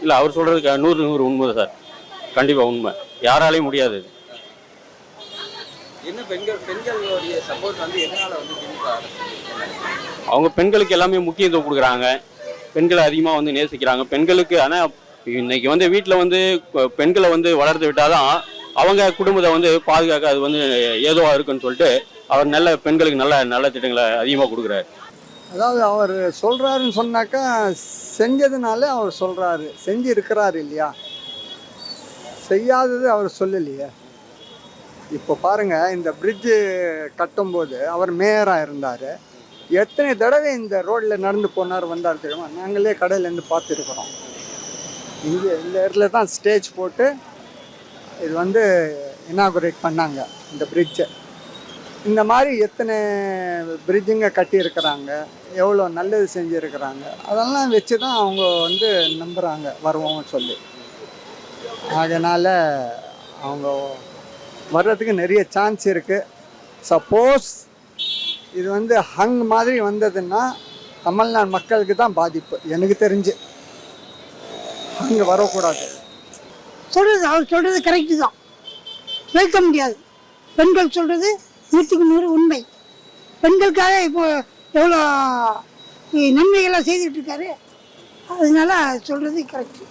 இல்லை, அவர் சொல்கிறதுக்கு 100 உண்மை சார். கண்டிப்பாக உண்மை. யாராலையும் முடியாது. என்ன பெண்களுடைய சப்போர்ட் வந்து எதனால வந்து திமுக அவங்க பெண்களுக்கு எல்லாமே முக்கியத்துவம் கொடுக்குறாங்க. பெண்களை அதிகமாக வந்து நேசிக்கிறாங்க. பெண்களுக்கு ஆனால் இன்னைக்கு வந்து வீட்டில் வந்து பெண்களை வந்து வளர்த்து விட்டாதான் அவங்க குடும்பத்தை வந்து பாதுகாக்க அது வந்து ஏதோவா இருக்குன்னு சொல்லிட்டு அவர் நல்ல பெண்களுக்கு நல்ல நல்ல திட்டங்களை அதிகமாக கொடுக்குறாரு. அதாவது அவர் சொல்கிறாருன்னு சொன்னாக்கா செஞ்சதுனால அவர் சொல்கிறாரு, செஞ்சு இருக்கிறாரு இல்லையா, செய்யாதது அவர் சொல்லலையே. இப்போ பாருங்கள், இந்த பிரிட்ஜு கட்டும்போது அவர் மேயராக இருந்தார். எத்தனை தடவை இந்த ரோட்டில் நடந்து போனார் வந்தார் தெரியுமா? நாங்களே கடையிலேருந்து பார்த்துருக்குறோம். இங்கே இந்த இடத்துல தான் ஸ்டேஜ் போட்டு இது வந்து இனாகுரேட் பண்ணாங்க இந்த பிரிட்ஜை. இந்த மாதிரி எத்தனை பிரிட்ஜுங்க கட்டியிருக்கிறாங்க, எவ்வளோ நல்லது செஞ்சுருக்கிறாங்க. அதெல்லாம் வச்சு தான் அவங்க வந்து நம்புகிறாங்க வருவோம்னு சொல்லி. அதனால் அவங்க வர்றதுக்கு நிறைய சான்ஸ் இருக்குது. சப்போஸ் இது வந்து ஹங் மாதிரி வந்ததுன்னா தமிழ்நாடு மக்களுக்கு தான் பாதிப்பு. எனக்கு தெரிஞ்சு ஹங் வரக்கூடாது. அவர் சொல்கிறது கரெக்டு தான், நிறுத்த முடியாது. பெண்கள் சொல்கிறது 100% உண்மை. பெண்களுக்காக இப்போ எவ்வளோ நன்மைகள்லாம் செய்துக்கிட்டு இருக்காரு. அதனால சொல்கிறது கரெக்டு.